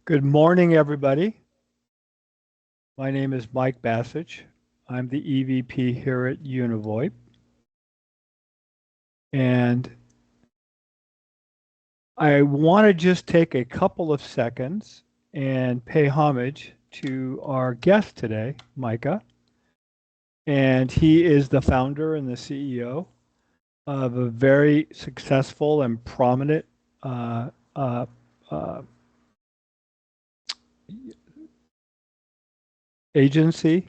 Good morning, everybody. My name is Mike Bassich. I'm the EVP here at UniVoIP. And I want to just take a couple of seconds and pay homage to our guest today, Micah. And he is the founder and the CEO of a very successful and prominent agency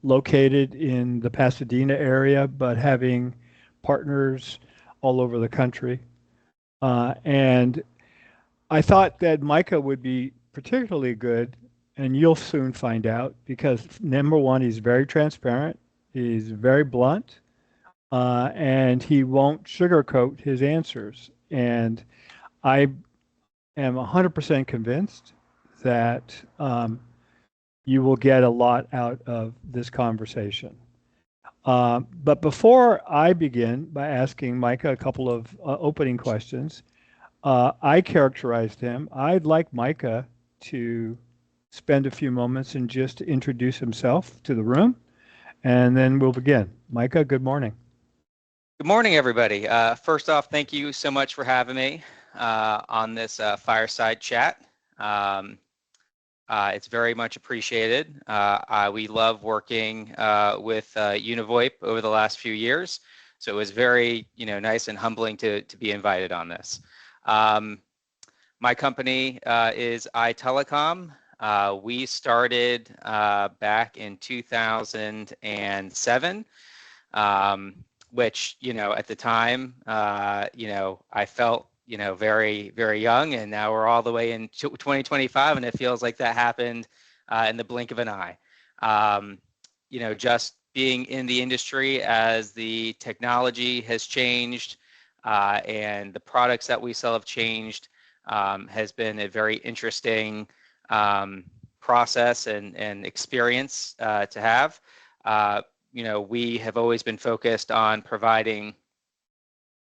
located in the Pasadena area, but having partners all over the country. And I thought that Micah would be particularly good, and you'll soon find out, because number one, he's very transparent, he's very blunt, and he won't sugarcoat his answers. And I am 100% convinced that you will get a lot out of this conversation. But before I begin by asking Micah a couple of opening questions, I characterized him. I'd like Micah to spend a few moments and just introduce himself to the room, and then we'll begin. Micah, good morning. Good morning, everybody. First off, thank you so much for having me on this Fireside chat. It's very much appreciated. We love working with UniVoIP over the last few years, so it was very, nice and humbling to be invited on this. My company is iTelecom. We started back in 2007, which, at the time, I felt very, very young, and now we're all the way in 2025, and it feels like that happened in the blink of an eye. Just being in the industry as the technology has changed and the products that we sell have changed has been a very interesting process and experience to have. We have always been focused on providing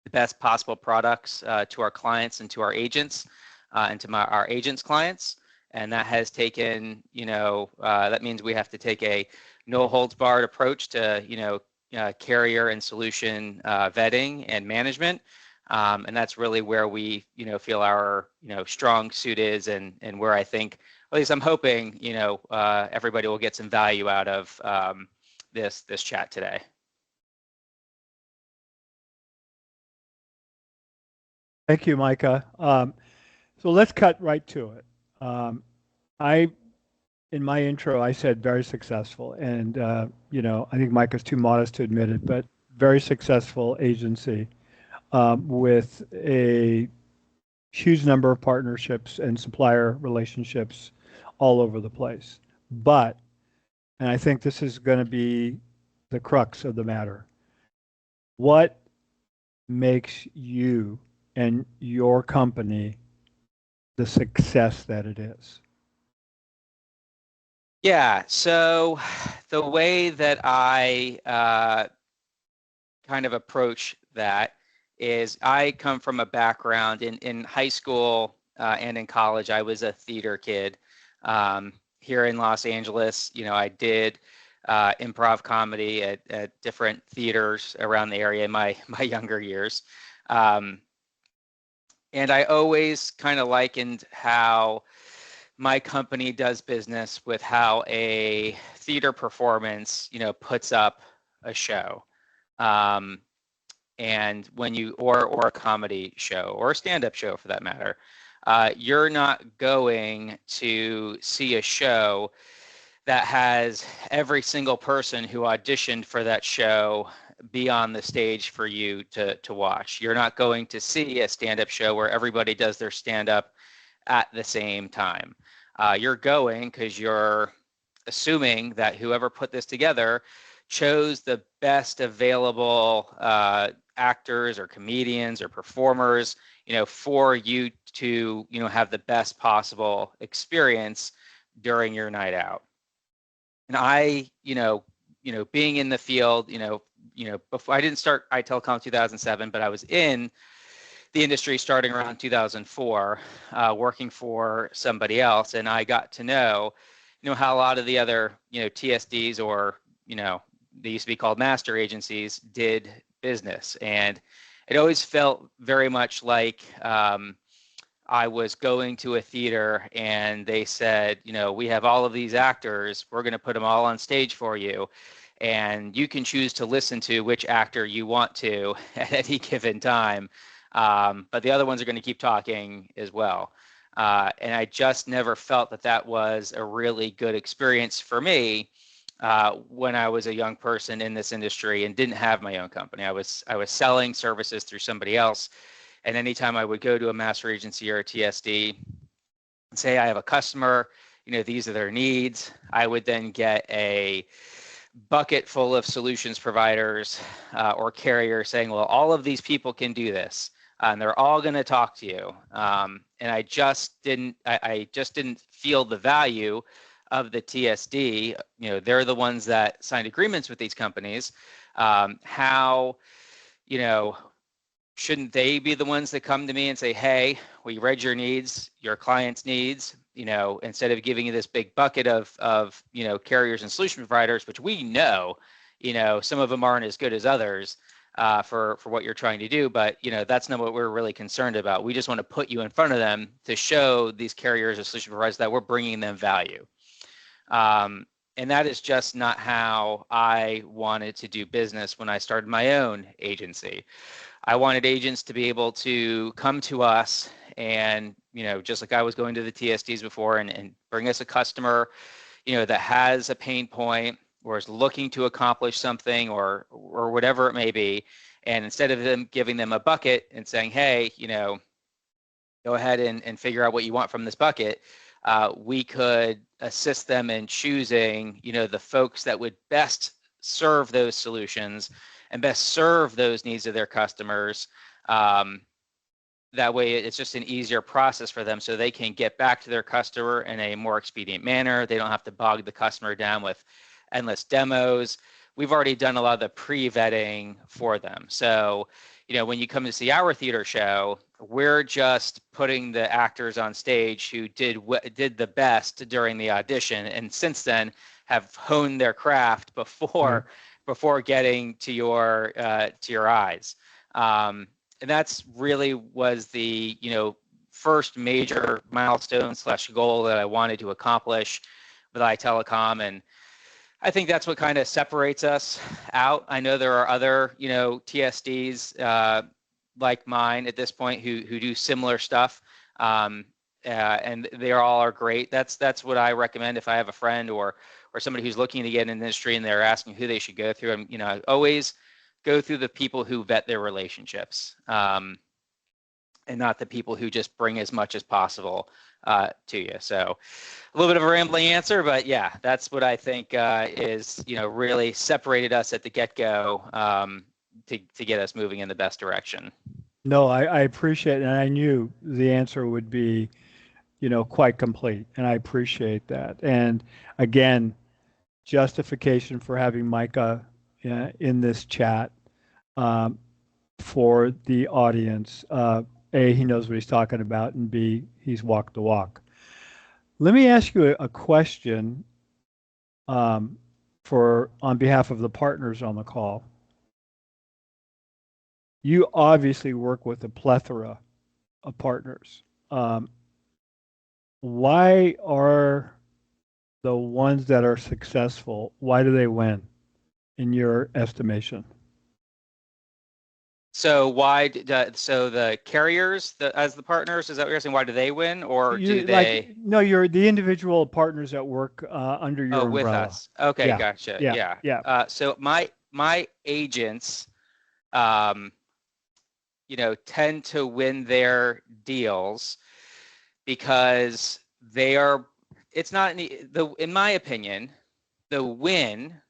the best possible products to our clients and to our agents and to our agents' clients. And that has taken, that means we have to take a no holds barred approach to, carrier and solution vetting and management. And that's really where we, feel our, strong suit is, and where I think, at least I'm hoping, everybody will get some value out of this chat today. Thank you, Micah. So let's cut right to it. In my intro, I said very successful, and I think Micah's too modest to admit it, but very successful agency with a huge number of partnerships and supplier relationships all over the place. But, and I think this is going to be the crux of the matter, what makes you and your company the success that it is? Yeah, so the way that I kind of approach that is I come from a background in high school and in college. I was a theater kid. Here in Los Angeles, I did improv comedy at different theaters around the area in my younger years. And I always kind of likened how my company does business with how a theater performance, puts up a show. And when you, or a comedy show or a stand-up show for that matter, you're not going to see a show that has every single person who auditioned for that show be on the stage for you to watch. You're not going to see a stand-up show where everybody does their stand-up at the same time. You're going because you're assuming that whoever put this together chose the best available actors or comedians or performers, for you to, have the best possible experience during your night out. And I, being in the field, before I didn't start iTelecom 2007, but I was in the industry starting around 2004, working for somebody else, and I got to know how a lot of the other, TSDs, or, they used to be called master agencies, did business. And it always felt very much like I was going to a theater and they said, we have all of these actors, we're going to put them all on stage for you, and you can choose to listen to which actor you want to at any given time. But the other ones are going to keep talking as well. And I just never felt that that was a really good experience for me when I was a young person in this industry and didn't have my own company. I was selling services through somebody else. And anytime I would go to a master agency or a TSD and say I have a customer, these are their needs, I would then get a bucket full of solutions providers or carriers saying, well, all of these people can do this. And they're all going to talk to you. And I just didn't feel the value of the TSD. They're the ones that signed agreements with these companies. How, shouldn't they be the ones that come to me and say, hey, we read your needs, your client's needs, instead of giving you this big bucket of carriers and solution providers, which we know, some of them aren't as good as others for what you're trying to do, but that's not what we're really concerned about. We just want to put you in front of them to show these carriers or solution providers that we're bringing them value. And that is just not how I wanted to do business when I started my own agency. I wanted agents to be able to come to us and, just like I was going to the TSDs before, and bring us a customer, that has a pain point or is looking to accomplish something or whatever it may be. And instead of them giving them a bucket and saying, hey, go ahead and figure out what you want from this bucket, we could assist them in choosing, the folks that would best serve those solutions and best serve those needs of their customers. That way, it's just an easier process for them so they can get back to their customer in a more expedient manner. They don't have to bog the customer down with endless demos. We've already done a lot of the pre-vetting for them. So, when you come to see our theater show, we're just putting the actors on stage who did the best during the audition, and since then have honed their craft before getting to your eyes. And that's really was the first major milestone / goal that I wanted to accomplish with iTelecom. And I think that's what kind of separates us out. I know there are other, TSDs like mine at this point who do similar stuff, and they all are great. That's what I recommend if I have a friend or somebody who's looking to get in the industry and they're asking who they should go through. I always go through the people who vet their relationships, and not the people who just bring as much as possible to you. So a little bit of a rambling answer, but yeah, that's what I think is, really separated us at the get-go to get us moving in the best direction. No, I appreciate it, and I knew the answer would be, quite complete, and I appreciate that. And again, justification for having Micah in this chat for the audience. A, he knows what he's talking about, and B, he's walked the walk. Let me ask you a question on behalf of the partners on the call. You obviously work with a plethora of partners. Why are the ones that are successful, why do they win, in your estimation? So so the carriers as the partners, is that what you're saying? Why do they win, or do they? No, you're the individual partners that work under your umbrella. With us. Okay, Yeah. gotcha. Yeah. So my agents, tend to win their deals because it's not in my opinion, the win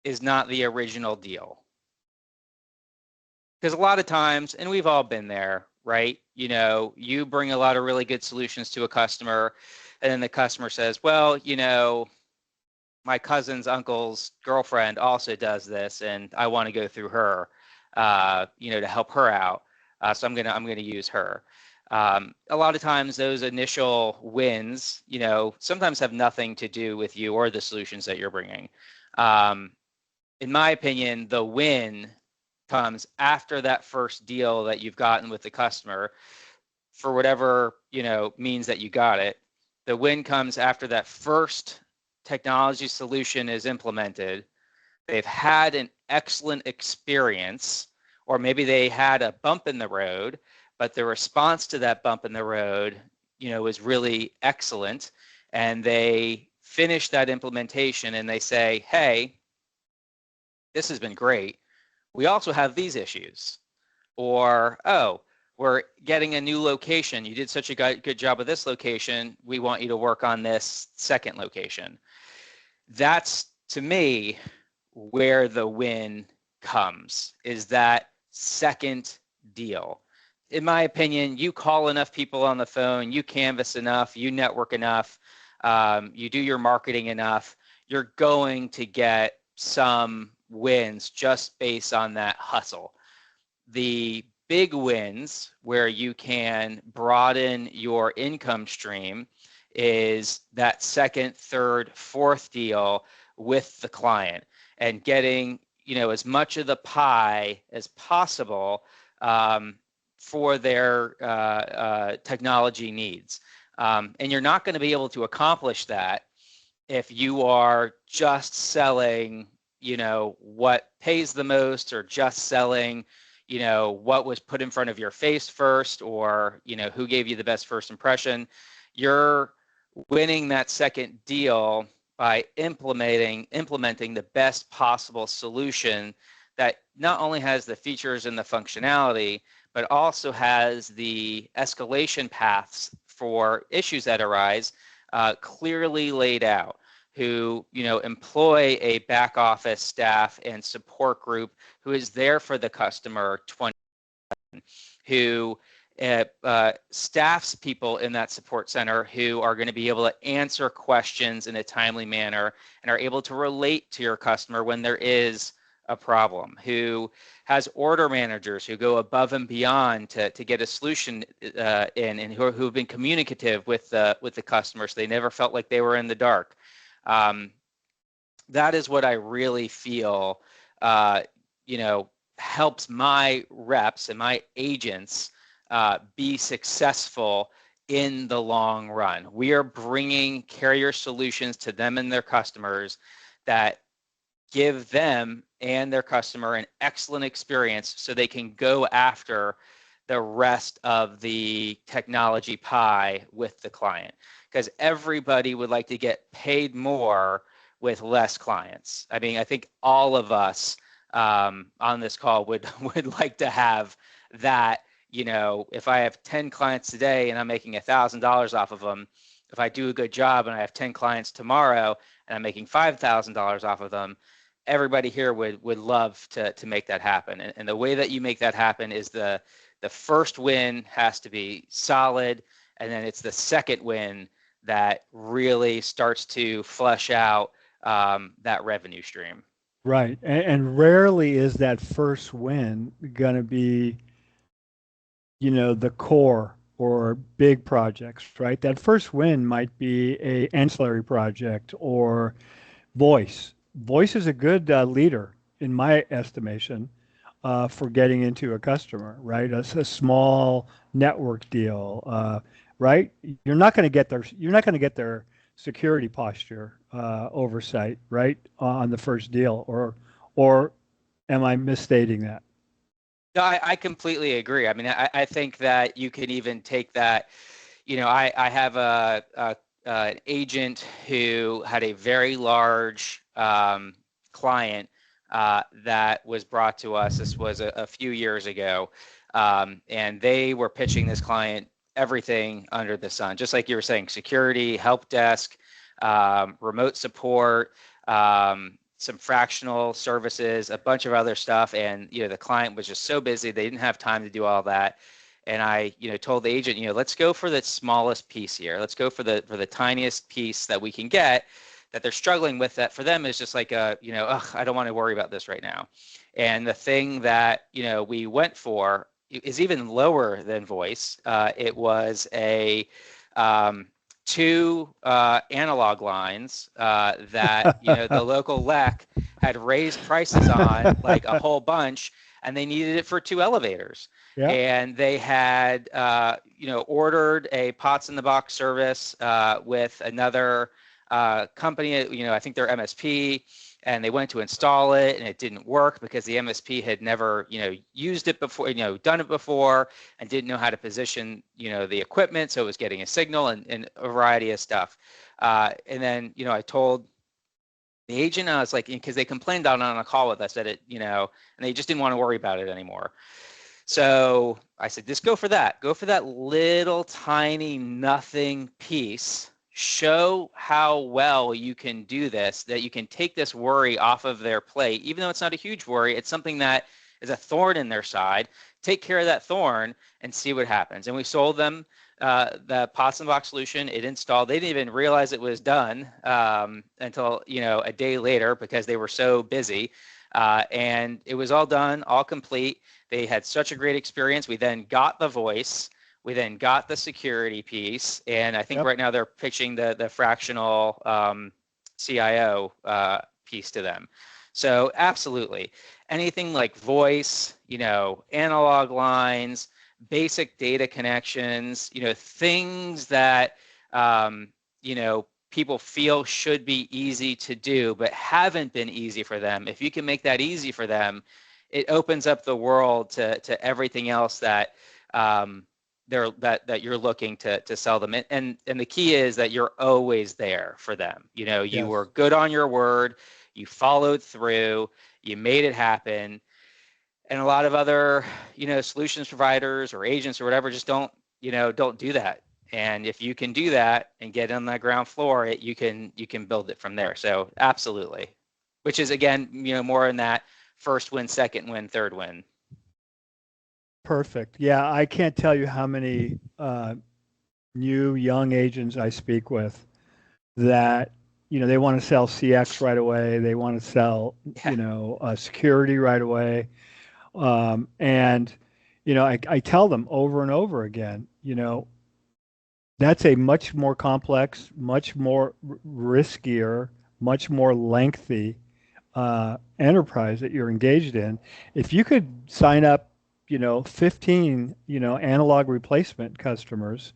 is not the original deal. Because a lot of times, and we've all been there, right? You bring a lot of really good solutions to a customer, and then the customer says, well, my cousin's uncle's girlfriend also does this, and I want to go through her, to help her out. So I'm gonna use her. A lot of times those initial wins, sometimes have nothing to do with you or the solutions that you're bringing. In my opinion, the win comes after that first deal that you've gotten with the customer for whatever, means that you got it. The win comes after that first technology solution is implemented. They've had an excellent experience, or maybe they had a bump in the road, but the response to that bump in the road, was really excellent. And they finish that implementation and they say, hey, this has been great. We also have these issues. Or, oh, we're getting a new location. You did such a good job with this location. We want you to work on this second location. That's, to me, where the win comes, is that second deal. In my opinion, you call enough people on the phone, you canvas enough, you network enough, you do your marketing enough, you're going to get some wins just based on that hustle. The big wins where you can broaden your income stream is that second, third, fourth deal with the client and getting, as much of the pie as possible for their technology needs. And you're not going to be able to accomplish that if you are just selling, what pays the most, or just selling, what was put in front of your face first, or, who gave you the best first impression. You're winning that second deal by implementing the best possible solution that not only has the features and the functionality, but also has the escalation paths for issues that arise clearly laid out, who employ a back office staff and support group who is there for the customer 20, who staffs people in that support center who are going to be able to answer questions in a timely manner and are able to relate to your customer when there is a problem, who has order managers who go above and beyond to get a solution in, and who have been communicative with the customers. So they never felt like they were in the dark. That is what I really feel, helps my reps and my agents be successful in the long run. We are bringing carrier solutions to them and their customers that give them and their customer an excellent experience so they can go after the rest of the technology pie with the client. Because everybody would like to get paid more with less clients. I mean, I think all of us on this call would like to have that. If I have 10 clients today and I'm making $1,000 off of them, if I do a good job and I have 10 clients tomorrow and I'm making $5,000 off of them, everybody here would love to make that happen. And the way that you make that happen is the first win has to be solid, and then it's the second win that really starts to flesh out that revenue stream. Right. And rarely is that first win going to be, the core or big projects, right? That first win might be a ancillary project or voice. Voice is a good leader, in my estimation, for getting into a customer, right? A small network deal, right? You're not going to get their security posture oversight, right, on the first deal, or am I misstating that? No, I completely agree. I mean, I think that you can even take that. I have an agent who had a very large client that was brought to us. This was a few years ago, and they were pitching this client everything under the sun, just like you were saying: security, help desk, remote support, some fractional services, a bunch of other stuff. And the client was just so busy, they didn't have time to do all that. And I told the agent, let's go for the smallest piece here. Let's go for the tiniest piece that we can get, that they're struggling with, that for them is just like I don't want to worry about this right now. And the thing that we went for is even lower than voice. It was a two analog lines that the local LEC had raised prices on like a whole bunch, and they needed it for two elevators. Yeah. And they had ordered a POTS in the box service with another company. I think they're MSP. And they went to install it, and it didn't work because the MSP had never, used it before, done it before, and didn't know how to position, the equipment, so it was getting a signal and a variety of stuff. And then, I told the agent, I was like, because they complained on a call with us that it, and they just didn't want to worry about it anymore. So I said, just go for that. Go for that little tiny nothing piece. Show how well you can do this, that you can take this worry off of their plate. Even though it's not a huge worry, it's something that is a thorn in their side. Take care of that thorn and see what happens. And we sold them the POTS in the box solution. It installed. They didn't even realize it was done until a day later because they were so busy. And it was all done, all complete. They had such a great experience. We then got the voice. We then got the security piece, and I think right now they're pitching the fractional CIO piece to them. So absolutely, anything like voice, analog lines, basic data connections, things that people feel should be easy to do, but haven't been easy for them. If you can make that easy for them, it opens up the world to everything else that that you're looking to sell them. And the key is that you're always there for them. You were good on your word, you followed through, you made it happen. And a lot of other, solutions providers or agents or whatever just don't do that. And if you can do that and get on that ground floor, you can build it from there. So absolutely, which is again, more in that first win, second win, third win. Perfect. Yeah, I can't tell you how many new young agents I speak with that they want to sell CX right away. They want to sell security right away, and I tell them over and over again, that's a much more complex, much more riskier, much more lengthy enterprise that you're engaged in. If you could sign up 15 analog replacement customers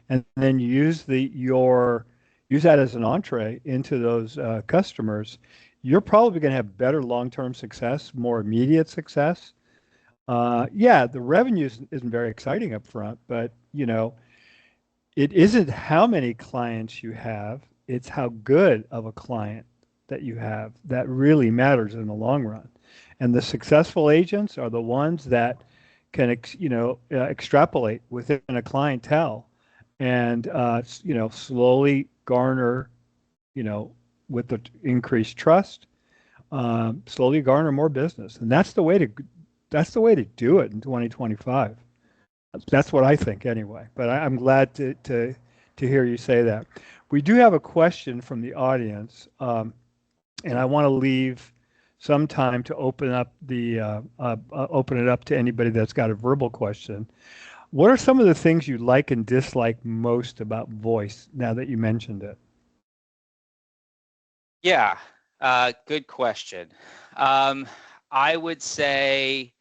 and then use that as an entree into those customers, you're probably going to have better long-term success, more immediate success. Yeah, the revenue isn't very exciting up front, but it isn't how many clients you have, it's how good of a client that you have that really matters in the long run. And the successful agents are the ones that can extrapolate within a clientele and slowly garner with the increased trust, slowly garner more business. And that's the way to do it in 2025. That's what I think anyway, but I'm glad to hear you say that. We do have a question from the audience, and I want to leave some time to open it up to anybody that's got a verbal question. What are some of the things you like and dislike most about voice now that you mentioned it? Yeah, good question. I would say,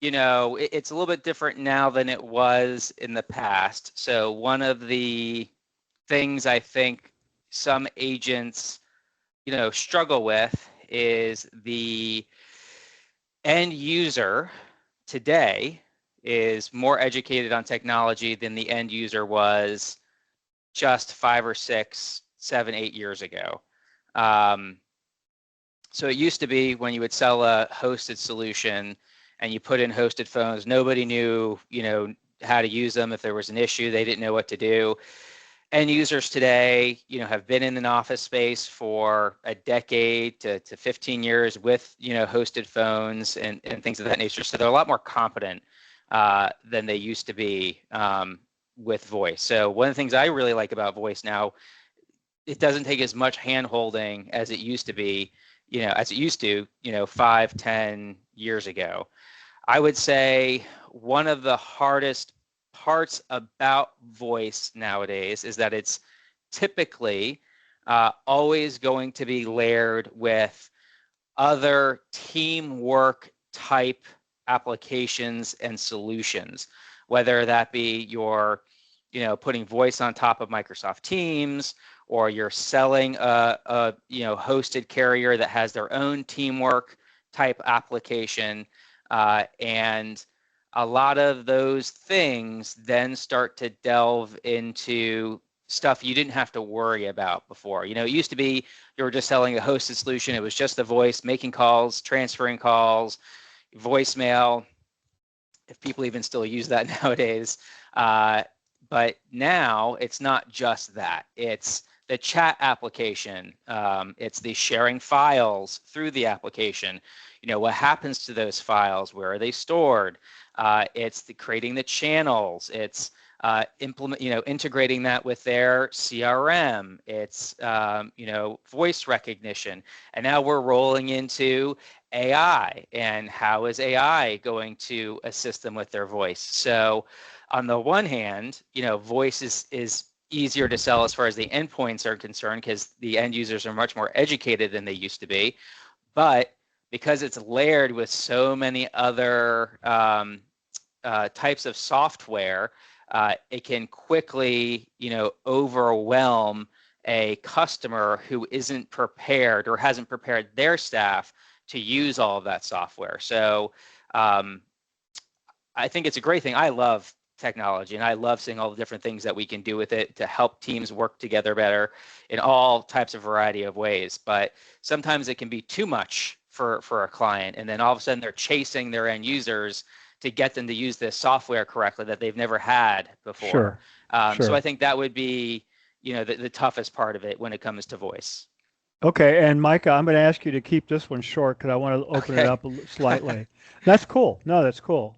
it's a little bit different now than it was in the past. So one of the things I think some agents, struggle with is the end user today is more educated on technology than the end user was just 5 or 6, 7, 8 years ago. So it used to be when you would sell a hosted solution and you put in hosted phones, nobody knew, how to use them. If there was an issue, they didn't know what to do. End users today, have been in an office space for a decade to 15 years with, hosted phones and things of that nature. So they're a lot more competent than they used to be with voice. So one of the things I really like about voice now, it doesn't take as much hand-holding as it used to be, as it used to, 5, 10 years ago. I would say one of the hardest parts about voice nowadays is that it's typically always going to be layered with other teamwork type applications and solutions, whether that be your, putting voice on top of Microsoft Teams, or you're selling a hosted carrier that has their own teamwork type application. And a lot of those things then start to delve into stuff you didn't have to worry about before. It used to be you were just selling a hosted solution. It was just the voice, making calls, transferring calls, voicemail, if people even still use that nowadays. But now it's not just that. It's the chat application. It's the sharing files through the application. What happens to those files? Where are they stored? It's the creating the channels. It's integrating that with their CRM. It's voice recognition, and now we're rolling into AI, and how is AI going to assist them with their voice? So, on the one hand, voice is easier to sell as far as the endpoints are concerned, because the end users are much more educated than they used to be, but because it's layered with so many other types of software, it can quickly, overwhelm a customer who isn't prepared or hasn't prepared their staff to use all of that software. So I think it's a great thing. I love technology, and I love seeing all the different things that we can do with it to help teams work together better in all types of variety of ways. But sometimes it can be too much for a client, and then all of a sudden they're chasing their end users to get them to use this software correctly that they've never had before. Sure. So I think that would be, the toughest part of it when it comes to voice. Okay, and Micah, I'm going to ask you to keep this one short because I want to open it Okay. up slightly. That's cool. No, that's cool.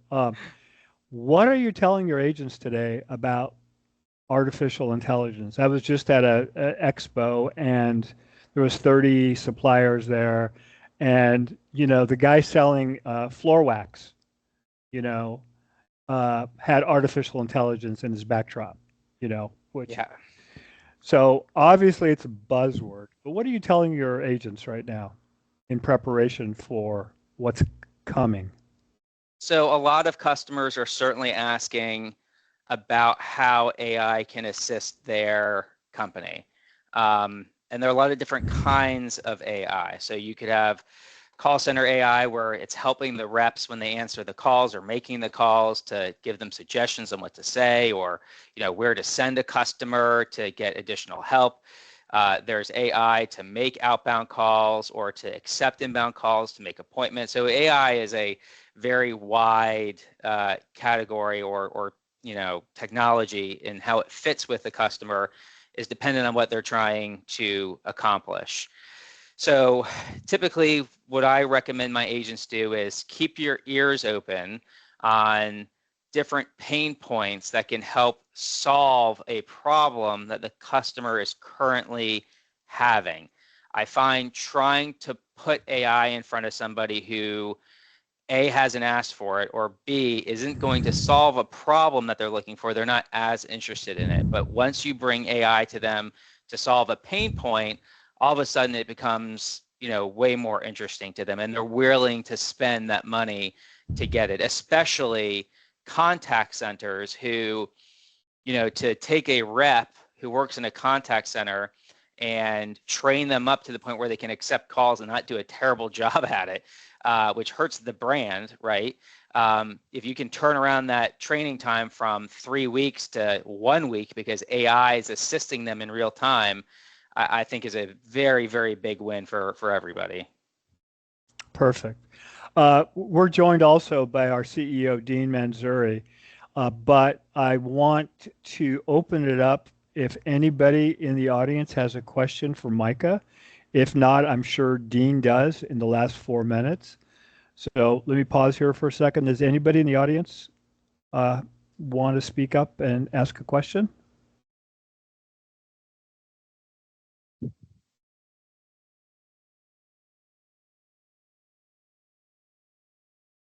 What are you telling your agents today about artificial intelligence? I was just at a expo, and there was 30 suppliers there, and the guy selling floor wax, you know, had artificial intelligence in his backdrop, which Yeah. so obviously it's a buzzword. But what are you telling your agents right now in preparation for what's coming? So a lot of customers are certainly asking about how AI can assist their company. And there are a lot of different kinds of AI. So you could have call center AI, where it's helping the reps when they answer the calls or making the calls to give them suggestions on what to say, or where to send a customer to get additional help. There's AI to make outbound calls or to accept inbound calls, to make appointments. So AI is a very wide category, or technology, in how it fits with the customer is dependent on what they're trying to accomplish. So typically what I recommend my agents do is keep your ears open on different pain points that can help solve a problem that the customer is currently having. I find trying to put AI in front of somebody who A, hasn't asked for it, or B, isn't going to solve a problem that they're looking for, they're not as interested in it. But once you bring AI to them to solve a pain point, all of a sudden it becomes, way more interesting to them, and they're willing to spend that money to get it, especially contact centers who, to take a rep who works in a contact center and train them up to the point where they can accept calls and not do a terrible job at it, which hurts the brand, right? If you can turn around that training time from 3 weeks to 1 week because AI is assisting them in real time, I think is a very, very big win for everybody. Perfect. We're joined also by our CEO, Dean Manzuri, but I want to open it up if anybody in the audience has a question for Micah. If not, I'm sure Dean does in the last 4 minutes. So let me pause here for a second. Does anybody in the audience want to speak up and ask a question?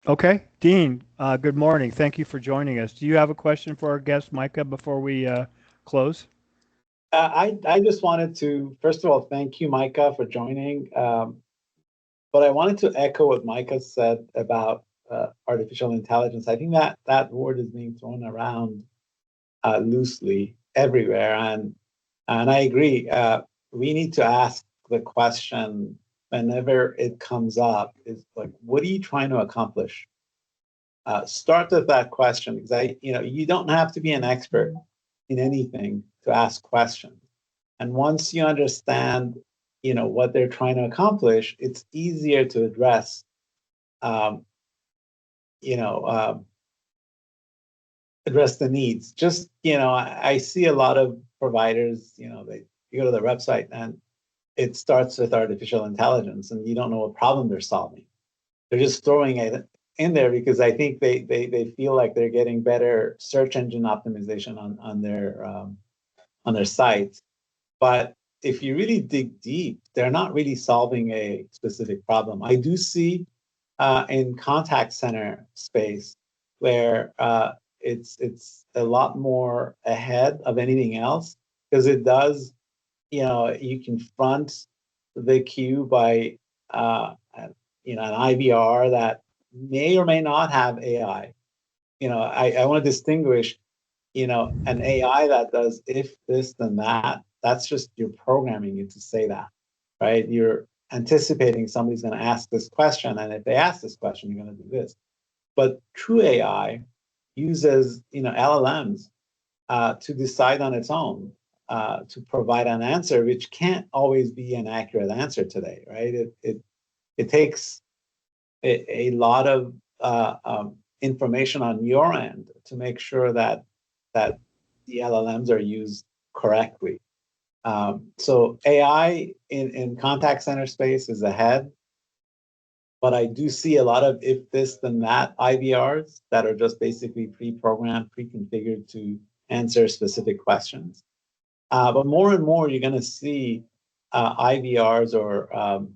Okay, Dean, good morning. Thank you for joining us. Do you have a question for our guest, Micah, before we close? I just wanted to, first of all, thank you, Micah, for joining. But I wanted to echo what Micah said about artificial intelligence. I think that that word is being thrown around loosely everywhere, and I agree. We need to ask the question whenever it comes up: is like, what are you trying to accomplish? Start with that question because you don't have to be an expert in anything to ask questions. And once you understand, what they're trying to accomplish, it's easier to address, um, you know, address the needs. Just, I see a lot of providers, you go to their website and it starts with artificial intelligence, and you don't know what problem they're solving. They're just throwing it in there because I think they feel like they're getting better search engine optimization on their site. But if you really dig deep, they're not really solving a specific problem. I do see in contact center space where it's a lot more ahead of anything else because it does, you confront the queue by an IVR that may or may not have AI. I want to distinguish, an AI that does if this then that. That's just you're programming it to say that, right? You're anticipating somebody's going to ask this question, and if they ask this question, you're going to do this. But true AI uses, LLMs to decide on its own, to provide an answer, which can't always be an accurate answer today, right? It takes a lot of information on your end to make sure that the LLMs are used correctly. So AI in contact center space is ahead, but I do see a lot of if this then that IVRs that are just basically pre-programmed, pre-configured to answer specific questions. But more and more, you're going to see IVRs or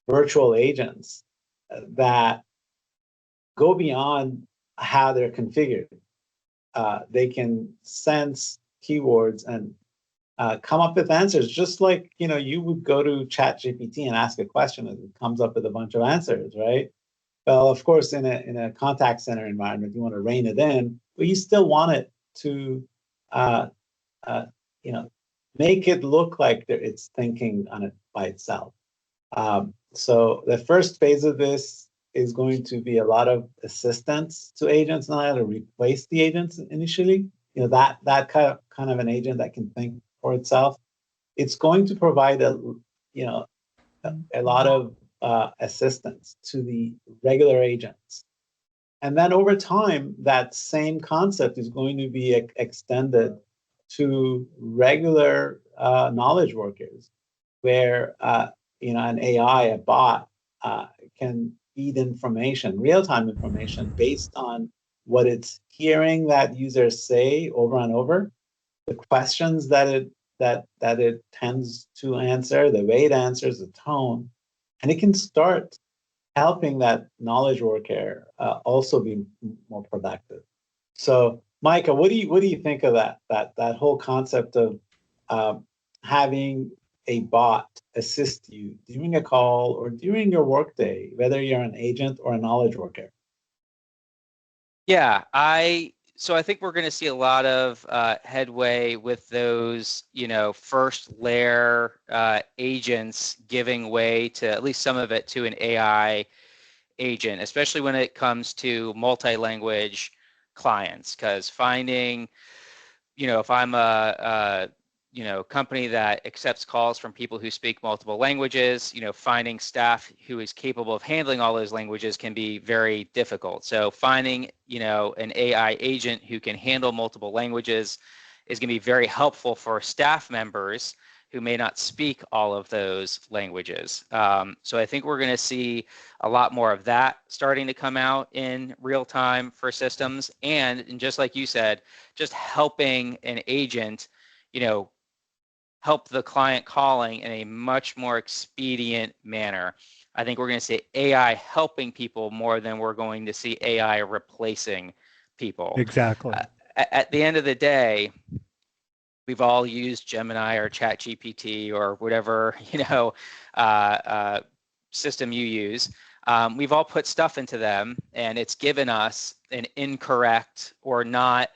virtual agents that go beyond how they're configured. They can sense keywords and come up with answers, just like you would go to ChatGPT and ask a question, and it comes up with a bunch of answers, right? Well, of course, in a contact center environment, you want to rein it in, but you still want it to, uh, uh, you know, make it look like it's thinking on it by itself. So the first phase of this is going to be a lot of assistance to agents, not how to replace the agents initially. That kind of an agent that can think for itself. It's going to provide you know a lot of assistance to the regular agents. And then over time, that same concept is going to be extended to regular knowledge workers, where an AI, a bot, can feed information, real-time information, based on what it's hearing that users say over and over, the questions that it tends to answer, the way it answers, the tone, and it can start helping that knowledge worker also be more productive. So, Micah, what do you think of that whole concept of um, having a bot assist you during a call or during your workday, whether you're an agent or a knowledge worker? Yeah, I think we're going to see a lot of headway with those, first layer agents giving way to at least some of it to an AI agent, especially when it comes to multi-language clients. Because finding, if I'm a company that accepts calls from people who speak multiple languages, finding staff who is capable of handling all those languages can be very difficult. So finding, an AI agent who can handle multiple languages is going to be very helpful for staff members who may not speak all of those languages. So I think we're going to see a lot more of that starting to come out in real time for systems. And just like you said, just helping an agent, help the client calling in a much more expedient manner. I think we're going to see AI helping people more than we're going to see AI replacing people. Exactly. At the end of the day, we've all used Gemini or ChatGPT or whatever, system you use. We've all put stuff into them, and it's given us an incorrect or not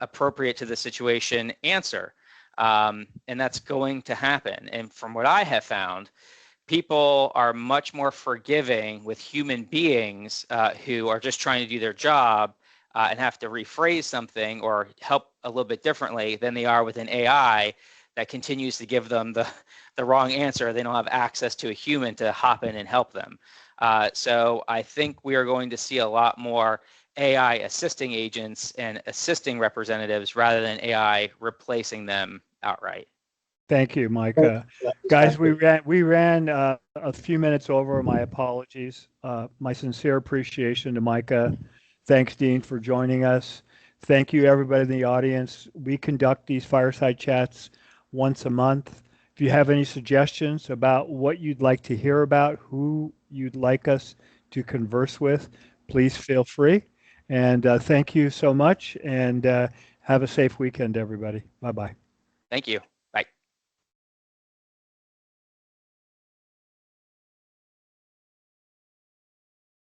appropriate to the situation answer. And that's going to happen. And from what I have found, people are much more forgiving with human beings who are just trying to do their job and have to rephrase something or help a little bit differently than they are with an AI that continues to give them the wrong answer. They don't have access to a human to hop in and help them. So I think we are going to see a lot more AI assisting agents and assisting representatives rather than AI replacing them outright. Thank you, Micah. Guys, we ran a few minutes over. My apologies. My sincere appreciation to Micah. Thanks, Dean, for joining us. Thank you, everybody in the audience. We conduct these fireside chats once a month. If you have any suggestions about what you'd like to hear about, who you'd like us to converse with, please feel free. And thank you so much, and have a safe weekend, everybody. Bye-bye. Thank you.